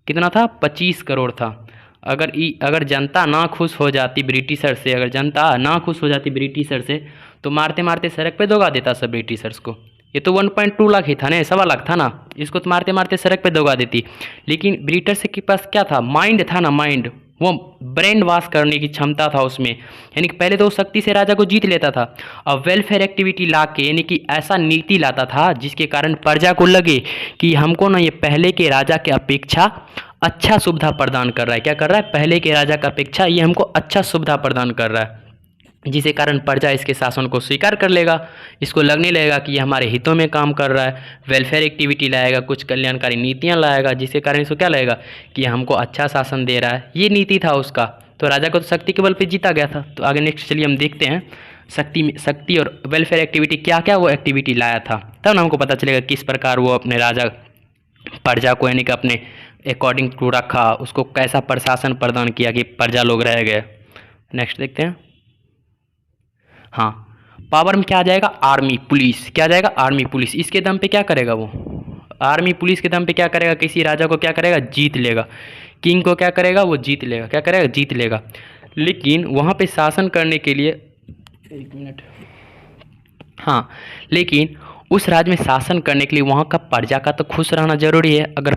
कितना था? 25 करोड़ था। अगर जनता ना खुश हो जाती ब्रिटिशर से, अगर जनता ना खुश हो जाती ब्रिटिशर से, तो मारते मारते सड़क पे दौगा देता सब ब्रिटिशर्स को। ये तो 1.2 लाख ही था ना, 1.25 लाख था ना, इसको तो मारते मारते सड़क पे दौगा देती। लेकिन ब्रिटिश के पास क्या था? माइंड था ना, माइंड, वो ब्रेन वॉश करने की क्षमता था उसमें। यानी कि पहले तो वो शक्ति से राजा को जीत लेता था, और वेलफेयर एक्टिविटी ला के, यानी कि ऐसा नीति लाता था जिसके कारण प्रजा को लगे कि हमको ना ये पहले के राजा के अपेक्षा अच्छा सुविधा प्रदान कर रहा है। क्या कर रहा है? पहले के राजा की अपेक्षा ये हमको अच्छा सुविधा प्रदान कर रहा है, जिसके कारण प्रजा इसके शासन को स्वीकार कर लेगा। इसको लगने लगेगा कि ये हमारे हितों में काम कर रहा है, वेलफेयर एक्टिविटी लाएगा, कुछ कल्याणकारी नीतियां लाएगा, जिसके कारण इसको क्या लगेगा कि ये हमको अच्छा शासन दे रहा है। ये नीति था उसका। तो राजा को तो शक्ति के बल पे जीता गया था। तो आगे नेक्स्ट चलिए हम देखते हैं शक्ति और वेलफेयर एक्टिविटी क्या क्या वो एक्टिविटी लाया था, तब ना हमको पता चलेगा किस प्रकार वो अपने राजा प्रजा को यानी कि अपने अकॉर्डिंग टू रखा, उसको कैसा प्रशासन प्रदान किया कि प्रजा लोग रह गए। नेक्स्ट देखते हैं। हाँ, पावर में क्या आ जाएगा? Army police. क्या आ जाएगा? Army police. इसके दम पे क्या करेगा वो? आर्मी पुलिस के दम पे क्या करेगा? किसी राजा को क्या करेगा? जीत लेगा। किंग को क्या करेगा? वो जीत लेगा। क्या करेगा? जीत लेगा। लेकिन वहाँ पे शासन करने के लिए, एक मिनट, हाँ, लेकिन उस राज्य में शासन करने के लिए वहाँ का प्रजा का तो खुश रहना जरूरी है। अगर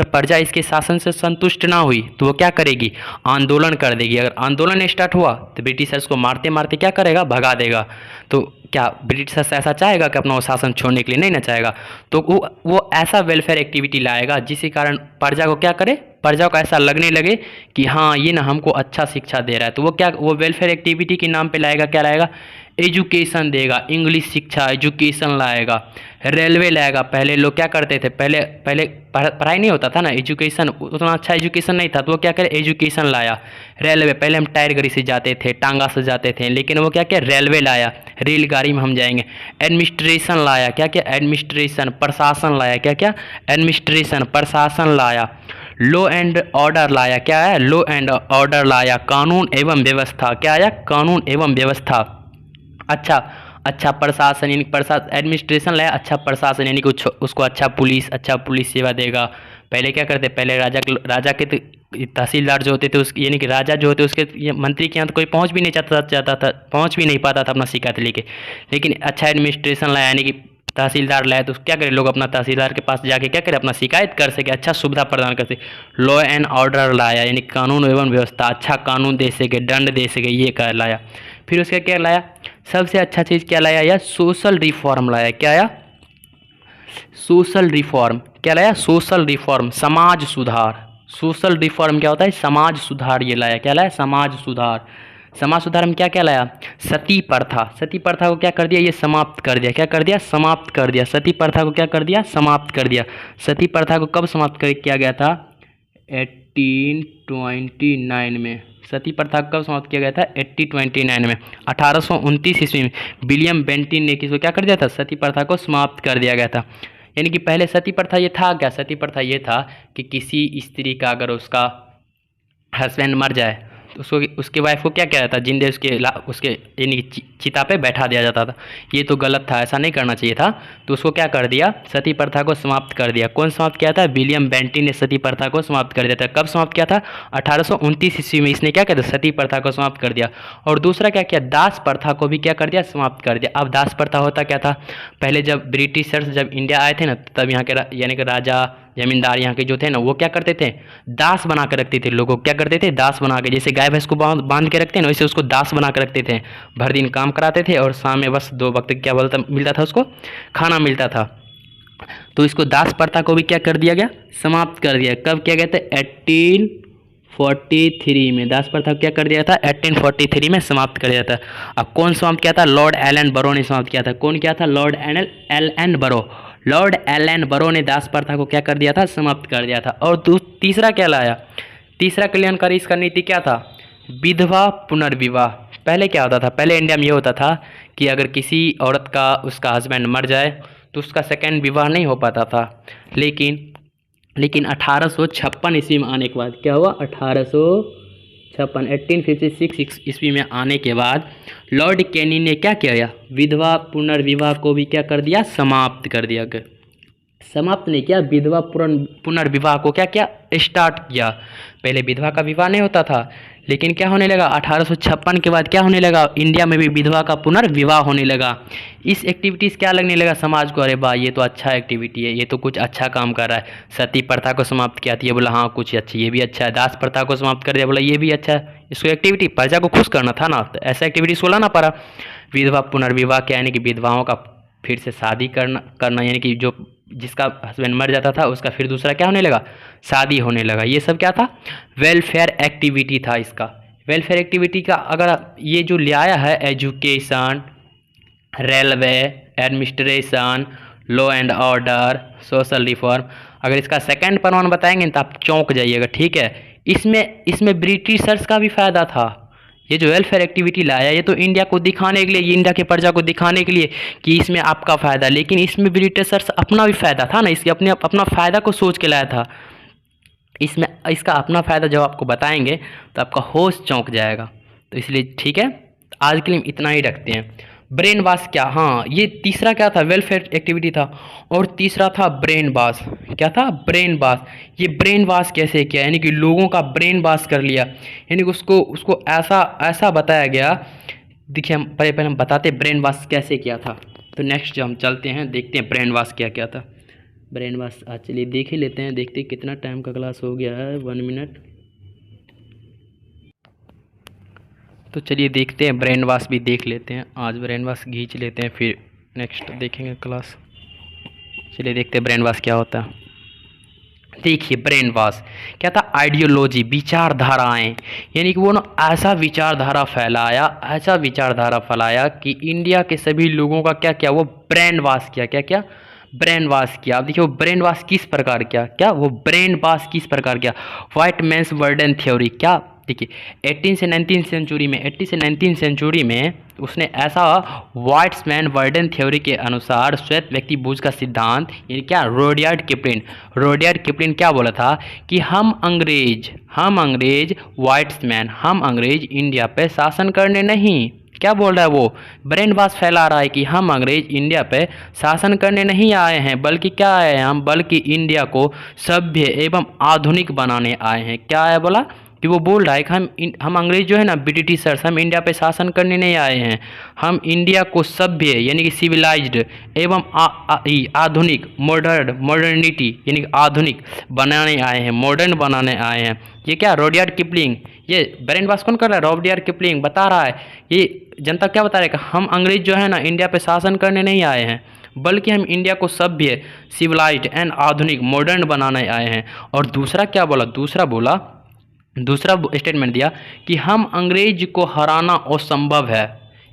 प्रजा इसके शासन से संतुष्ट ना हुई तो वो क्या करेगी? आंदोलन कर देगी। अगर आंदोलन स्टार्ट हुआ तो ब्रिटिशर्स को मारते मारते क्या करेगा? भगा देगा। तो क्या ब्रिटिशर्स ऐसा चाहेगा कि अपना वो शासन छोड़ने के लिए? नहीं ना चाहेगा। तो वो ऐसा वेलफेयर एक्टिविटी लाएगा जिसके कारण प्रजा को क्या करे? प्रजा को ऐसा लगने लगे कि हाँ ये ना हमको अच्छा शिक्षा दे रहा है। तो वो वेलफेयर एक्टिविटी के नाम पे लाएगा, क्या लाएगा? एजुकेशन देगा, इंग्लिश शिक्षा, एजुकेशन लाएगा, रेलवे लाएगा। पहले लोग क्या करते थे? पहले पढ़ाई नहीं होता था ना, एजुकेशन उतना अच्छा एजुकेशन नहीं था, तो वो क्या करे? एजुकेशन लाया। रेलवे, पहले हम टायर गाड़ी से जाते थे, टांगा से जाते थे, लेकिन वो क्या किया? रेलवे लाया, रेलगाड़ी में हम जाएंगे। एडमिनिस्ट्रेशन लाया। क्या क्या? एडमिनिस्ट्रेशन, प्रशासन लाया। क्या क्या? एडमिनिस्ट्रेशन, प्रशासन लाया। लॉ एंड ऑर्डर लाया। क्या है? लॉ एंड ऑर्डर लाया। कानून एवं व्यवस्था। क्या आया? कानून एवं व्यवस्था। अच्छा प्रशासन, यानी एडमिनिस्ट्रेशन लाया, अच्छा प्रशासन, यानी कि उसको अच्छा पुलिस सेवा देगा। पहले क्या करते? पहले राजा के तहसीलदार जो होते थे, उसकी यानी कि राजा जो होते उसके मंत्री के यहाँ तो कोई पहुँच भी नहीं चाहता था, पहुँच भी नहीं पाता था अपना शिकायत लेके। लेकिन अच्छा एडमिनिस्ट्रेशन लाया, यानी कि तहसीलदार लाया, तो क्या करे? लोग अपना तहसीलदार के पास जाके क्या करे? अपना शिकायत कर सके, अच्छा सुविधा प्रदान कर सके। लॉ एंड ऑर्डर लाया, यानी कानून एवं व्यवस्था, अच्छा कानून दे सके, दंड दे सके, ये कर लाया। फिर उसका क्या लाया? सबसे अच्छा चीज़ क्या लाया? या सोशल रिफॉर्म लाया। क्या आया? Social reform. क्या लाया? सोशल रिफॉर्म, समाज सुधार। सोशल रिफॉर्म क्या होता है? समाज सुधार। ये लाया। क्या लाया? समाज सुधार। समाज सुधार में क्या क्या लाया? सती प्रथा। सती प्रथा को क्या कर दिया? ये समाप्त कर दिया। क्या कर दिया? समाप्त कर दिया। सती प्रथा को क्या कर दिया? समाप्त कर दिया। सती प्रथा को कब समाप्त किया गया था? 1829 में। सती प्रथा कब समाप्त किया गया था? 1829 में। 1829 ईस्वी में विलियम बेंटिन ने किसको क्या कर दिया था? सती प्रथा को समाप्त कर दिया गया था। यानी कि पहले सती प्रथा ये था क्या? सती प्रथा ये था कि किसी स्त्री का अगर उसका हस्बैंड मर जाए तो उसके वाइफ को क्या किया जाता? जिंदे उसके यानी कि चिता पे बैठा दिया जाता था। ये तो गलत था, ऐसा नहीं करना चाहिए था। तो उसको क्या कर दिया? सती प्रथा को समाप्त कर दिया। कौन समाप्त किया था? विलियम बेंटिन ने सती प्रथा को समाप्त कर दिया था। कब समाप्त किया था? 1829 ईस्वी में इसने क्या किया था? सती प्रथा को समाप्त कर दिया। और दूसरा क्या किया? दास प्रथा को भी क्या कर दिया? समाप्त कर दिया। अब दास प्रथा होता क्या था? पहले जब ब्रिटिशर्स जब इंडिया आए थे ना, तब यहाँ के यानी कि राजा जमींदार यहाँ के जो थे ना, वो क्या करते थे? दास बना कर रखते थे लोगों को। क्या करते थे? दास बना के, जैसे गाय भैंस को बांध के रखते हैं ना, वैसे उसको दास बना कर रखते थे। भर दिन काम कराते थे और शाम में बस 2 वक्त क्या मिलता था उसको? खाना मिलता था। तो इसको दास प्रथा को भी क्या कर दिया गया? समाप्त कर दिया। कब किया गया था? 1843 में। दास प्रथा को क्या कर दिया था? 1843 में समाप्त कर दिया था। अब कौन समाप्त किया था? लॉर्ड एलन बरो ने समाप्त किया था। कौन किया था? लॉर्ड एलन बरो। लॉर्ड एलन बरो ने दास प्रथा को क्या कर दिया था? समाप्त कर दिया था। और तीसरा क्या लाया? तीसरा कल्याणकारी इसका नीति क्या था? विधवा पुनर्विवाह। पहले क्या होता था? पहले इंडिया में ये होता था कि अगर किसी औरत का उसका हस्बैंड मर जाए तो उसका सेकेंड विवाह नहीं हो पाता था। लेकिन 1856 ईस्वी में आने के बाद क्या हुआ? 1856 1856 1856 ईस्वी में आने के बाद लॉर्ड कैनी ने क्या किया, विधवा पुनर्विवाह को भी क्या कर दिया, समाप्त कर दिया। समाप्त नहीं किया, विधवा पुनर्विवाह को क्या किया, स्टार्ट किया। पहले विधवा का विवाह नहीं होता था, लेकिन क्या होने लगा 1856 के बाद क्या होने लगा, इंडिया में भी विधवा का पुनर्विवाह होने लगा। इस एक्टिविटीज़ क्या लगने लगा समाज को, अरे वाह ये तो अच्छा एक्टिविटी है, ये तो कुछ अच्छा काम कर रहा है। सती प्रथा को समाप्त किया, ये बोला हाँ कुछ अच्छा, ये भी अच्छा है। दास प्रथा को समाप्त कर दिया, बोला ये भी अच्छा है। इसको एक्टिविटी प्रजा को खुश करना था ना, तो ऐसा एक्टिविटीज़ को लाना पड़ा। विधवा पुनर्विवाह क्या, यानी कि विधवाओं का फिर से शादी करना यानी कि जो जिसका हस्बैंड मर जाता था उसका फिर दूसरा क्या होने लगा, शादी होने लगा। ये सब क्या था, वेलफेयर एक्टिविटी था। इसका वेलफेयर एक्टिविटी का अगर ये जो ले आया है, education, railway, administration, law and order, social reform, अगर इसका सेकंड परमाणु बताएंगे तो आप चौंक जाइएगा, ठीक है। इसमें ब्रिटिशर्स का भी फायदा था। ये जो वेलफेयर एक्टिविटी लाया, ये तो इंडिया को दिखाने के लिए, ये इंडिया के प्रजा को दिखाने के लिए कि इसमें आपका फ़ायदा, लेकिन इसमें ब्रिटिशर्स अपना भी फ़ायदा था ना, इसके अपना फ़ायदा को सोच के लाया था। इसमें इसका अपना फ़ायदा जब आपको बताएंगे तो आपका होश चौंक जाएगा। तो इसलिए ठीक है, आज के लिए इतना ही रखते हैं। ब्रेन वॉश क्या, हाँ ये तीसरा क्या था, वेलफेयर एक्टिविटी था, और तीसरा था ब्रेन वॉश। क्या था, ब्रेन वॉश। ये ब्रेन वॉश कैसे किया, यानी कि लोगों का ब्रेन वॉश कर लिया, यानी कि उसको ऐसा बताया गया। देखिए हम पहले हम बताते ब्रेन वॉश कैसे किया था, तो नेक्स्ट हम चलते हैं देखते हैं ब्रेन वॉश क्या क्या था। ब्रेन वॉश आज चलिए देख ही लेते हैं, देखते कितना टाइम का क्लास हो गया है, 1 मिनट। तो चलिए देखते हैं, ब्रेन वॉश भी देख लेते हैं, आज ब्रेन वॉश खींच लेते हैं, फिर नेक्स्ट देखेंगे क्लास। चलिए देखते हैं ब्रेन वॉश क्या होता है। देखिए ब्रेन वॉश क्या था, आइडियोलॉजी, विचारधाराएं, यानी कि वो ना ऐसा विचारधारा फैलाया कि इंडिया के सभी लोगों का क्या किया, वो ब्रेन वॉश किया। क्या क्या, ब्रेन वॉश किया। अब देखिए वो ब्रेन वॉश किस प्रकार किया, क्या वो ब्रेन वॉश किस प्रकार किया, व्हाइट मैन्स बर्डन थ्योरी। क्या देखिए 18 से 19 सेंचुरी में उसने ऐसा व्हाइट्समैन वर्डन थ्योरी के अनुसार श्वेत व्यक्ति बूझ का सिद्धांत, यानी क्या, रोडियार्ड किपलिन क्या बोला था कि हम अंग्रेज व्हाइट्समैन, हम अंग्रेज इंडिया पे शासन करने नहीं, क्या बोल रहा है वो, ब्रेन वॉश फैला रहा है कि हम अंग्रेज इंडिया पे शासन करने नहीं आए हैं, बल्कि क्या आए हैं हम, बल्कि इंडिया को सभ्य एवं आधुनिक बनाने आए हैं। क्या है बोला कि वो बोल रहा है कि हम अंग्रेज जो है ना, ब्रिटिशर्स, हम इंडिया पे शासन करने नहीं आए हैं, हम इंडिया को सभ्य यानी कि सिविलाइज्ड एवं आधुनिक, मॉडर्निटी यानी कि आधुनिक बनाने आए हैं, मॉडर्न बनाने आए हैं। ये क्या, रोडियार्ड किपलिंग, ये ब्रेन वॉश कौन कर रहा है, रोडियार्ड किपलिंग बता रहा है। ये जनता क्या बता रहा है कि हम अंग्रेज जो है ना इंडिया पे शासन करने नहीं आए हैं, बल्कि हम इंडिया को सभ्य, सिविलाइज्ड एंड आधुनिक, मॉडर्न बनाने आए हैं। और दूसरा क्या बोला, दूसरा स्टेटमेंट दिया कि हम अंग्रेज को हराना असंभव है।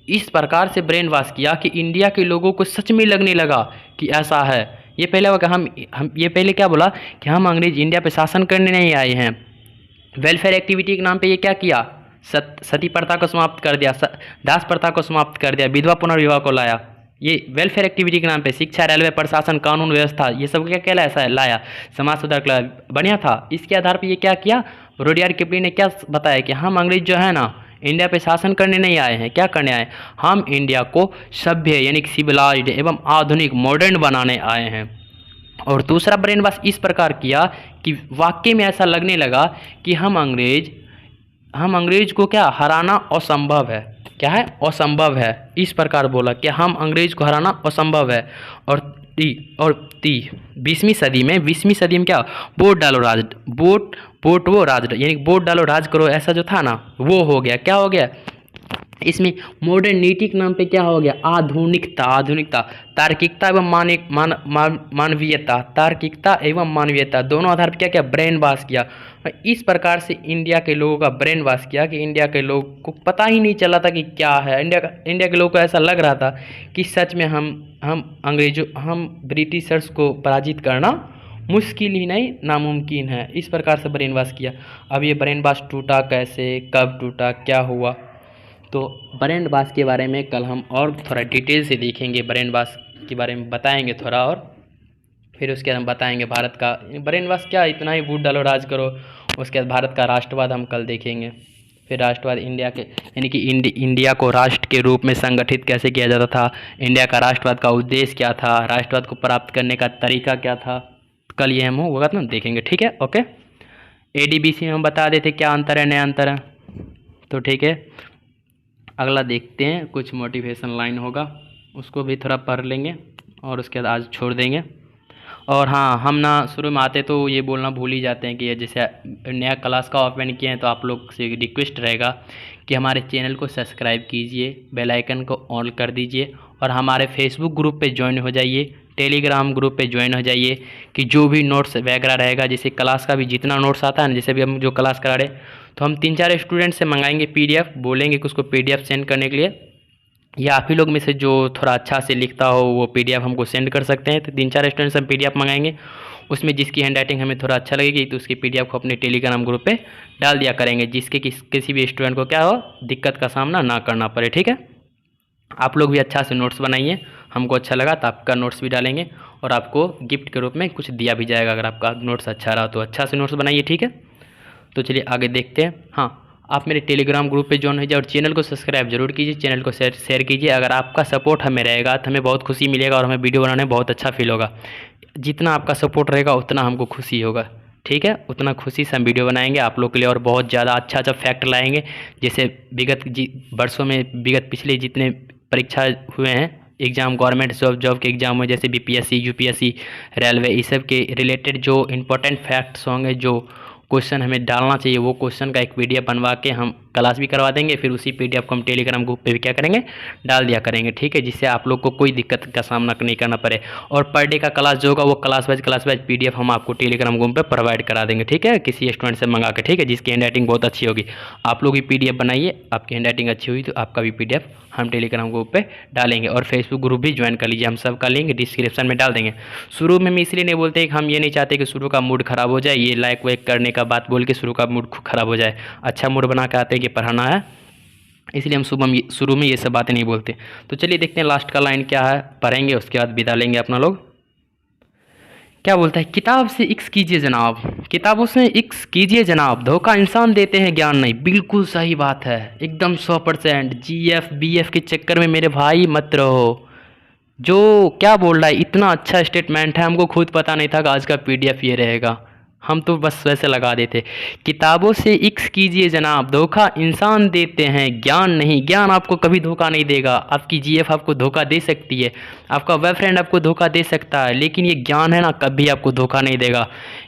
इस प्रकार से ब्रेन वॉश किया कि इंडिया के लोगों को सच में लगने लगा कि ऐसा है। ये पहले होगा हम ये पहले क्या बोला कि हम अंग्रेज इंडिया पे शासन करने नहीं आए हैं। वेलफेयर एक्टिविटी के नाम पे ये क्या किया, सती प्रथा को समाप्त कर दिया, दास प्रथा को समाप्त कर दिया, विधवा पुनर्विवाह को लाया। ये वेलफेयर एक्टिविटी के नाम पे शिक्षा, रेलवे, प्रशासन, कानून व्यवस्था, ये सब क्या क्या लाया, समाज सुधार के लाया, बढ़िया था। इसके आधार पर ये क्या किया, रोडियार्ड किपलिंग ने क्या बताया कि हम अंग्रेज जो है ना इंडिया पे शासन करने नहीं आए हैं, क्या करने आए, हम इंडिया को सभ्य यानी कि सिविलाइज्ड एवं आधुनिक, मॉडर्न बनाने आए हैं। और दूसरा ब्रेन वॉश इस प्रकार किया कि वाकई में ऐसा लगने लगा कि हम अंग्रेज को क्या, हराना असंभव है। क्या है, असंभव है। इस प्रकार बोला कि हम अंग्रेज को हराना असंभव है। और 20वीं सदी में क्या, वोट डालो राज यानी वोट डालो राज करो, ऐसा जो था ना वो हो गया। क्या हो गया, इसमें मॉडर्निटी के नाम पे क्या हो गया, आधुनिकता, तार्किकता एवं मानवीयता दोनों आधार पर क्या क्या, ब्रेन वॉश किया। इस प्रकार से इंडिया के लोगों का ब्रेन वॉश किया कि इंडिया के लोग को पता ही नहीं चला था कि क्या है। इंडिया के लोगों को ऐसा लग रहा था कि सच में हम ब्रिटिशर्स को पराजित करना मुश्किल ही नहीं, नामुमकिन है। इस प्रकार से ब्रेन वॉश किया। अब ये ब्रेन वॉश टूटा कैसे, कब टूटा, क्या हुआ, तो ब्रेन वॉश के बारे में कल हम और थोड़ा डिटेल से देखेंगे, ब्रेन वॉश के बारे में बताएंगे थोड़ा, और फिर उसके बाद हम बताएंगे भारत का ब्रेन वॉश क्या, इतना ही वोट डालो राज करो। उसके बाद भारत का राष्ट्रवाद हम कल देखेंगे। फिर राष्ट्रवाद इंडिया के यानी कि इंडिया को राष्ट्र के रूप में संगठित कैसे किया जाता था, इंडिया का राष्ट्रवाद का उद्देश्य क्या था, राष्ट्रवाद को प्राप्त करने का तरीका क्या था, कल ये हम होगा ना देखेंगे। ठीक है, ओके। एडीबीसी में हम बता देते क्या अंतर है, नया अंतर है, तो ठीक है। अगला देखते हैं, कुछ मोटिवेशन लाइन होगा, उसको भी थोड़ा पढ़ लेंगे और उसके बाद आज छोड़ देंगे। और हाँ, हम ना शुरू में आते तो ये बोलना भूल ही जाते हैं कि ये जैसे नया क्लास का ओपन किए हैं तो आप लोग से रिक्वेस्ट रहेगा कि हमारे चैनल को सब्सक्राइब कीजिए, बेल आइकन को ऑन कर दीजिए और हमारे फेसबुक ग्रुप पे ज्वाइन हो जाइए, टेलीग्राम ग्रुप पे ज्वाइन हो जाइए कि जो भी नोट्स वगैरह रहेगा, जैसे क्लास का भी जितना नोट्स आता है ना, जैसे भी हम जो क्लास करा रहे तो हम 3-4 स्टूडेंट से मंगाएंगे PDF, बोलेंगे कि उसको PDF सेंड करने के लिए, या आप ही लोग में से जो थोड़ा अच्छा से लिखता हो वो PDF हमको सेंड कर सकते हैं। तो 3-4 स्टूडेंट से हम PDF मंगाएंगे, उसमें जिसकी हैंड राइटिंग हमें थोड़ा अच्छा लगेगी तो उसकी PDF को अपने टेलीग्राम ग्रुप पे डाल दिया करेंगे, जिसके किसी भी स्टूडेंट को क्या हो दिक्कत का सामना ना करना पड़े। ठीक है, आप लोग भी अच्छा से नोट्स बनाइए, हमको अच्छा लगा तो आपका नोट्स भी डालेंगे और आपको गिफ्ट के रूप में कुछ दिया भी जाएगा अगर आपका नोट्स अच्छा रहा तो। अच्छा से नोट्स बनाइए, ठीक है। तो चलिए आगे देखते हैं। हाँ, आप मेरे टेलीग्राम ग्रुप पे ज्वाइन हो जाए और चैनल को सब्सक्राइब जरूर कीजिए, चैनल को शेयर कीजिए। अगर आपका सपोर्ट हमें रहेगा तो हमें बहुत खुशी मिलेगा और हमें वीडियो बनाने में बहुत अच्छा फील होगा। जितना आपका सपोर्ट रहेगा उतना हमको खुशी होगा, ठीक है, उतना खुशी से हम वीडियो बनाएंगे आप लोग के लिए और बहुत ज़्यादा अच्छा अच्छा फैक्ट लाएंगे। जैसे विगत वर्षों में विगत पिछले जितने परीक्षा हुए हैं एग्ज़ाम, गवर्नमेंट जॉब के एग्ज़ाम में, जैसे BPSC UPSC रेलवे, इस सब के रिलेटेड जो इंपॉर्टेंट फैक्ट्स होंगे, जो क्वेश्चन हमें डालना चाहिए, वो क्वेश्चन का एक PDF बनवा के हम क्लास भी करवा देंगे। फिर उसी PDF को हम टेलीग्राम ग्रुप पे भी क्या करेंगे, डाल दिया करेंगे, ठीक है, जिससे आप लोग को कोई दिक्कत का सामना नहीं करना पड़े। और पर डे का क्लास जो होगा वो क्लास वाइज PDF हम आपको टेलीग्राम ग्रुप पे प्रोवाइड करा देंगे, ठीक है, किसी स्टूडेंट से मंगा के, ठीक है, जिसकी हैंड राइटिंग बहुत अच्छी होगी। आप लोग भी PDF बनाइए, आपकी हैंड राइटिंग अच्छी हुई तो आपका भी PDF हम टेलीग्राम ग्रुप पे डालेंगे। और फेसबुक ग्रुप भी ज्वाइन कर लीजिए, हम सबका लिंक डिस्क्रिप्शन में डाल देंगे। शुरू में हम इसलिए नहीं बोलते कि हम ये नहीं चाहते कि शुरू का मूड ख़राब हो जाए, ये लाइक वाइक करने का बात बोल के शुरू का मूड ख़राब हो जाए। अच्छा मूड बना के आते हैं कि पढ़ाना है, इसलिए हम शुरू में ये सब बातें नहीं बोलते। तो चलिए देखते हैं लास्ट का लाइन क्या है, पढ़ेंगे उसके बाद विदा लेंगे अपना लोग। क्या बोलता है, किताब से इक्स कीजिए जनाब, किताबों से इक्स कीजिए जनाब, धोखा इंसान देते हैं ज्ञान नहीं। बिल्कुल सही बात है, एकदम 100%। GF BF के चक्कर में मेरे भाई मत रहो। जो क्या बोल रहा है, इतना अच्छा स्टेटमेंट है, हमको खुद पता नहीं था कि आज का PDF ये रहेगा, हम तो बस वैसे लगा देते। किताबों से इक्स कीजिए जनाब, धोखा इंसान देते हैं ज्ञान नहीं। ज्ञान आपको कभी धोखा नहीं देगा, आपकी GF आपको धोखा दे सकती है, आपका बॉयफ्रेंड आपको धोखा दे सकता है, लेकिन ये ज्ञान है ना, कभी आपको धोखा नहीं देगा।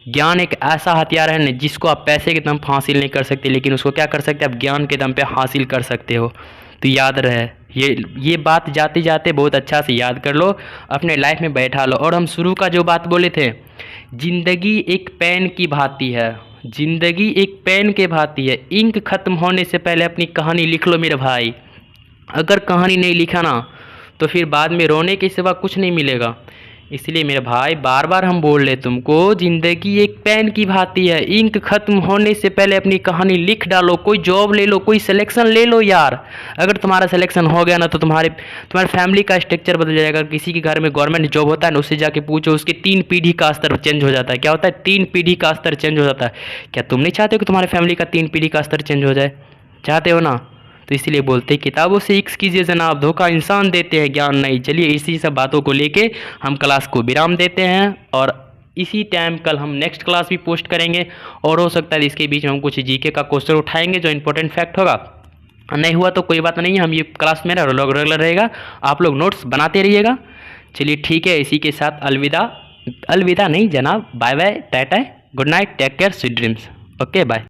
ज्ञान एक ऐसा हथियार है ना जिसको आप पैसे के दम पर हासिल नहीं कर सकते, लेकिन उसको क्या कर सकते हैं, आप ज्ञान के दम पे हासिल कर सकते हो। तो याद रहे ये बात, जाते जाते बहुत अच्छा से याद कर लो, अपने लाइफ में बैठा लो। और हम शुरू का जो बात बोले थे, जिंदगी एक पेन की भांति है, जिंदगी एक पेन के भांति है, इंक खत्म होने से पहले अपनी कहानी लिख लो मेरे भाई। अगर कहानी नहीं लिखा ना तो फिर बाद में रोने के सिवा कुछ नहीं मिलेगा। इसलिए मेरे भाई बार बार हम बोल रहे तुमको, जिंदगी एक पेन की भांति है, इंक खत्म होने से पहले अपनी कहानी लिख डालो। कोई जॉब ले लो, कोई सिलेक्शन ले लो यार। अगर तुम्हारा सिलेक्शन हो गया ना तो तुम्हारे फैमिली का स्ट्रक्चर बदल जाएगा। किसी के घर में गवर्नमेंट जॉब होता है ना, उससे जाके पूछो, उसके 3 पीढ़ी का स्तर चेंज हो जाता है। क्या होता है, 3 पीढ़ी का स्तर चेंज हो जाता है। क्या तुम नहीं चाहते हो कि तुम्हारे फैमिली का 3 पीढ़ी का स्तर चेंज हो जाए? चाहते हो ना? तो इसलिए बोलते हैं किताबों से इक्स कीजिए जनाब, धोखा इंसान देते हैं ज्ञान नहीं। चलिए इसी सब बातों को लेके हम क्लास को विराम देते हैं और इसी टाइम कल हम नेक्स्ट क्लास भी पोस्ट करेंगे। और हो सकता है इसके बीच में हम कुछ GK का क्वेश्चन उठाएंगे जो इंपॉर्टेंट फैक्ट होगा। नहीं हुआ तो कोई बात नहीं है, हम ये क्लास मेरा रेगुलर रहेगा, आप लोग नोट्स बनाते रहिएगा। चलिए ठीक है, इसी के साथ अलविदा नहीं जनाब, bye bye, tata, good night, take care, sweet dreams, okay bye.